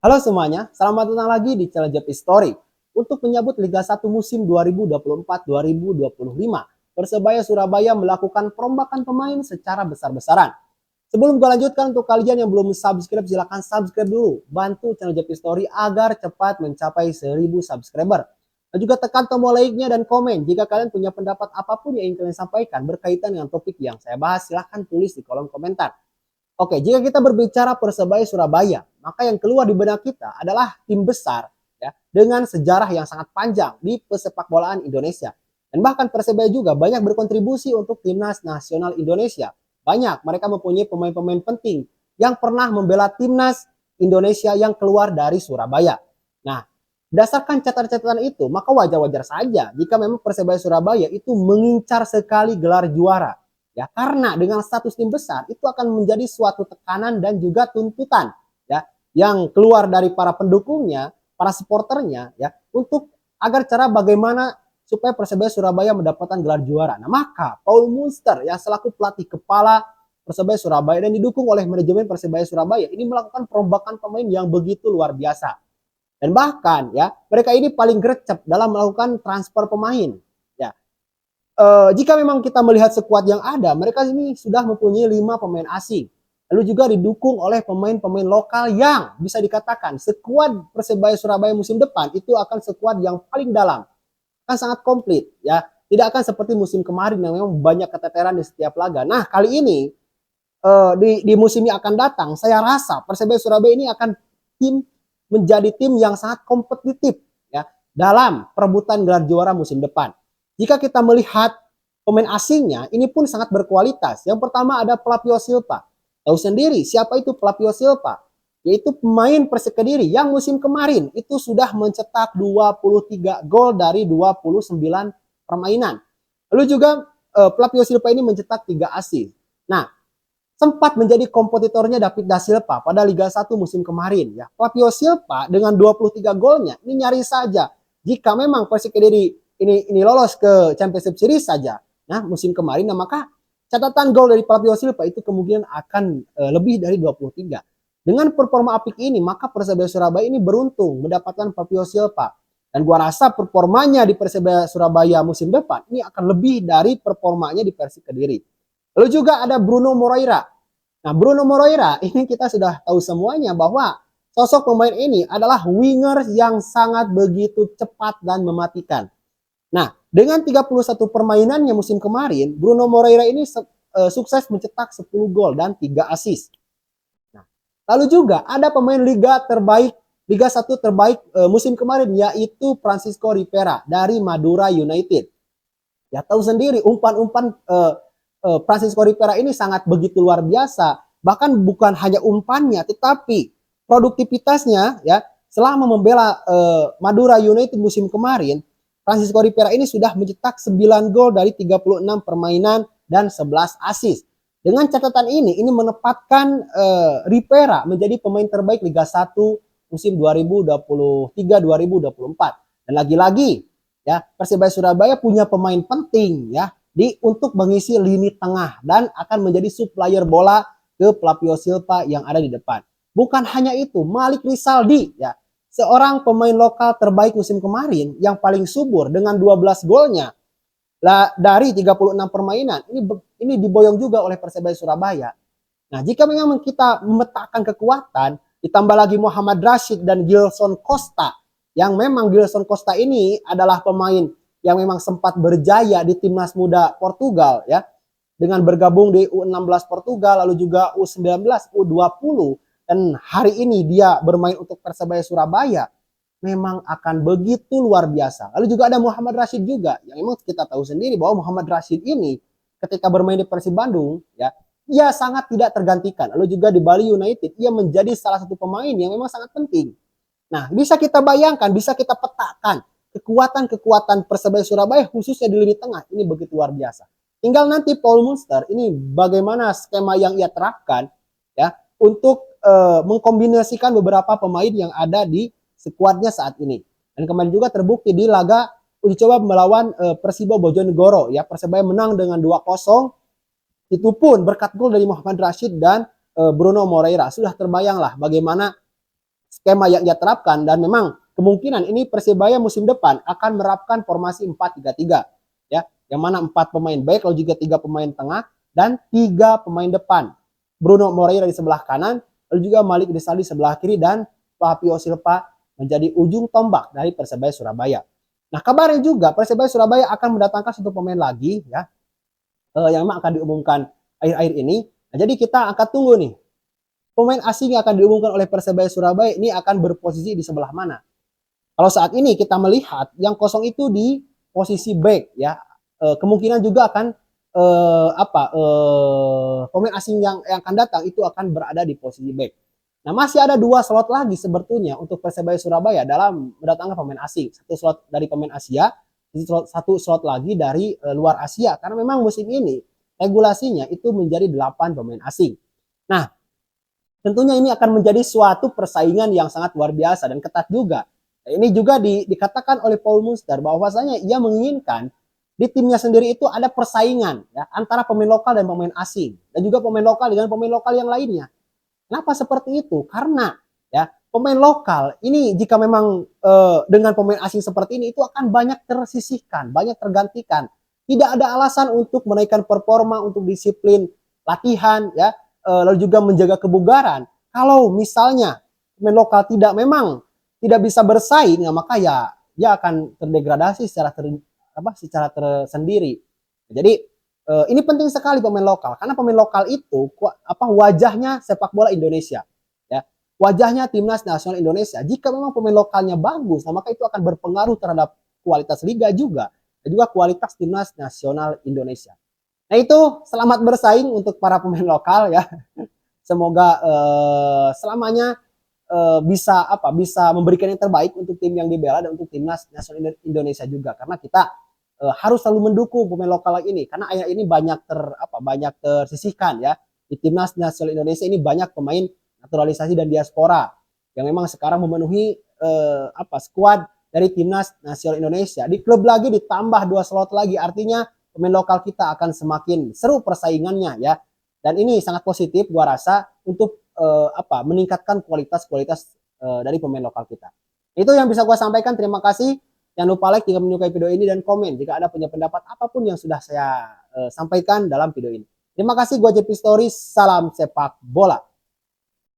Halo semuanya, selamat datang lagi di channel JP Story. Untuk menyambut Liga 1 musim 2024-2025, Persebaya Surabaya melakukan perombakan pemain secara besar-besaran. Sebelum gue lanjutkan, untuk kalian yang belum subscribe, silahkan subscribe dulu. Bantu channel JP Story agar cepat mencapai 1000 subscriber. Dan juga tekan tombol like-nya dan komen. Jika kalian punya pendapat apapun yang ingin kalian sampaikan berkaitan dengan topik yang saya bahas, silahkan tulis di kolom komentar. Oke, jika kita berbicara Persebaya Surabaya, maka yang keluar di benak kita adalah tim besar ya dengan sejarah yang sangat panjang di pesepak bolaan Indonesia. Dan bahkan Persebaya juga banyak berkontribusi untuk timnas nasional Indonesia. Banyak mereka mempunyai pemain-pemain penting yang pernah membela timnas Indonesia yang keluar dari Surabaya. Nah, berdasarkan catatan-catatan itu, maka wajar-wajar saja jika memang Persebaya Surabaya itu mengincar sekali gelar juara. Ya, karena dengan status tim besar itu akan menjadi suatu tekanan dan juga tuntutan ya yang keluar dari para pendukungnya, para supporternya ya untuk agar cara bagaimana supaya Persebaya Surabaya mendapatkan gelar juara. Nah, maka Paul Munster ya selaku pelatih kepala Persebaya Surabaya dan didukung oleh manajemen Persebaya Surabaya ini melakukan perombakan pemain yang begitu luar biasa. Dan bahkan ya mereka ini paling gercep dalam melakukan transfer pemain. Ya, jika memang kita melihat skuad yang ada, mereka ini sudah mempunyai 5 pemain asing. Lalu juga didukung oleh pemain-pemain lokal yang bisa dikatakan skuad Persebaya Surabaya musim depan itu akan skuad yang paling dalam, akan sangat komplit ya. Tidak akan seperti musim kemarin yang memang banyak keteteran di setiap laga. Nah, kali ini di musim yang akan datang, saya rasa Persebaya Surabaya ini akan menjadi tim yang sangat kompetitif ya dalam perebutan gelar juara musim depan. Jika kita melihat pemain asingnya, ini pun sangat berkualitas. Yang pertama ada Flavio Silva. Tahu sendiri siapa itu Flavio Silva? Yaitu pemain Persik Kediri yang musim kemarin itu sudah mencetak 23 gol dari 29 permainan. Lalu juga Flavio Silva ini mencetak 3 assist. Nah, sempat menjadi kompetitornya David Da Silva pada Liga 1 musim kemarin ya. Flavio Silva dengan 23 golnya ini nyaris saja jika memang Persik Kediri ini lolos ke Championship Series saja. Nah, musim kemarin, nah maka catatan gol dari Flavio Silva itu kemungkinan akan lebih dari 23. Dengan performa apik ini, maka Persebaya Surabaya ini beruntung mendapatkan Flavio Silva. Dan gua rasa performanya di Persebaya Surabaya musim depan ini akan lebih dari performanya di Persik Kediri. Lalu juga ada Bruno Moreira. Nah, Bruno Moreira ini kita sudah tahu semuanya bahwa sosok pemain ini adalah winger yang sangat begitu cepat dan mematikan. Nah, dengan 31 permainannya musim kemarin, Bruno Moreira ini sukses mencetak 10 gol dan 3 assist. Nah, lalu juga ada pemain Liga 1 terbaik musim kemarin yaitu Francisco Rivera dari Madura United. Ya tahu sendiri umpan-umpan Francisco Rivera ini sangat begitu luar biasa. Bahkan bukan hanya umpannya tetapi produktivitasnya ya selama membela Madura United musim kemarin, Francisco Rivera ini sudah mencetak 9 gol dari 36 permainan dan 11 assist. Dengan catatan ini menempatkan Rivera menjadi pemain terbaik Liga 1 musim 2023-2024. Dan lagi-lagi ya Persebaya Surabaya punya pemain penting ya untuk mengisi lini tengah dan akan menjadi supplier bola ke Flavio Silva yang ada di depan. Bukan hanya itu, Malik Rizaldi ya seorang pemain lokal terbaik musim kemarin yang paling subur dengan 12 golnya dari 36 permainan. Ini diboyong juga oleh Persebaya Surabaya. Nah, jika memang kita memetakan kekuatan, ditambah lagi Muhammad Rashid dan Gilson Costa, yang memang Gilson Costa ini adalah pemain yang memang sempat berjaya di timnas muda Portugal ya, dengan bergabung di U16 Portugal, lalu juga U19, U20, dan hari ini dia bermain untuk Persebaya Surabaya, memang akan begitu luar biasa. Lalu juga ada Muhammad Rashid juga, yang memang kita tahu sendiri bahwa Muhammad Rashid ini ketika bermain di Persib Bandung, ya, ia sangat tidak tergantikan. Lalu juga di Bali United, ia menjadi salah satu pemain yang memang sangat penting. Nah, bisa kita bayangkan, bisa kita petakan kekuatan-kekuatan Persebaya Surabaya khususnya di lini tengah ini begitu luar biasa. Tinggal nanti Paul Munster ini bagaimana skema yang ia terapkan ya untuk mengkombinasikan beberapa pemain yang ada di skuadnya saat ini. Dan kemarin juga terbukti di laga uji coba melawan Persibo Bojonegoro ya, Persebaya menang dengan 2-0. Itu pun berkat gol dari Muhammad Rashid dan Bruno Moreira. Sudah terbayanglah bagaimana skema yang ia terapkan, dan memang kemungkinan ini Persebaya musim depan akan menerapkan formasi 4-3-3 ya, yang mana 4 pemain back, lalu juga 3 pemain tengah dan 3 pemain depan. Bruno Moreira di sebelah kanan, lalu juga Malik Rizal di sebelah kiri, dan Fabio Silva menjadi ujung tombak dari Persebaya Surabaya. Nah, kabarnya juga Persebaya Surabaya akan mendatangkan satu pemain lagi ya, yang memang akan diumumkan akhir-akhir ini. Nah, jadi kita akan tunggu nih, pemain asing yang akan diumumkan oleh Persebaya Surabaya ini akan berposisi di sebelah mana. Kalau saat ini kita melihat yang kosong itu di posisi back ya, kemungkinan juga akan pemain asing yang akan datang itu akan berada di posisi back. Nah, masih ada 2 slot lagi sebetulnya untuk Persebaya Surabaya dalam mendatangkan pemain asing. 1 slot dari pemain Asia, 1 slot lagi dari luar Asia, karena memang musim ini regulasinya itu menjadi 8 pemain asing. Nah, tentunya ini akan menjadi suatu persaingan yang sangat luar biasa dan ketat juga. Ini juga dikatakan oleh Paul Munster bahwasanya ia menginginkan di timnya sendiri itu ada persaingan ya, antara pemain lokal dan pemain asing, dan juga pemain lokal dengan pemain lokal yang lainnya. Kenapa seperti itu? Karena ya, pemain lokal ini jika memang dengan pemain asing seperti ini itu akan banyak tersisihkan, banyak tergantikan. Tidak ada alasan untuk menaikkan performa, untuk disiplin latihan ya, lalu juga menjaga kebugaran. Kalau misalnya pemain lokal tidak bisa bersaing, nah maka ya dia akan terdegradasi secara tersendiri. Jadi ini penting sekali pemain lokal, karena pemain lokal itu wajahnya sepak bola Indonesia ya, wajahnya timnas nasional Indonesia. Jika memang pemain lokalnya bagus, nah maka itu akan berpengaruh terhadap kualitas liga juga, dan juga kualitas timnas nasional Indonesia. Nah, itu selamat bersaing untuk para pemain lokal ya. Semoga selamanya bisa memberikan yang terbaik untuk tim yang dibela dan untuk timnas nasional Indonesia juga, karena kita harus selalu mendukung pemain lokal ini, karena ayah ini banyak tersisihkan ya. Di timnas nasional Indonesia ini banyak pemain naturalisasi dan diaspora yang memang sekarang memenuhi skuad dari timnas nasional Indonesia. Di klub lagi ditambah 2 slot lagi, artinya pemain lokal kita akan semakin seru persaingannya ya. Dan ini sangat positif gua rasa untuk meningkatkan kualitas dari pemain lokal kita. Itu yang bisa gua sampaikan. Terima kasih. Jangan lupa like jika menyukai video ini, dan komen jika ada punya pendapat apapun yang sudah saya sampaikan dalam video ini. Terima kasih, gua JP Story, salam sepak bola.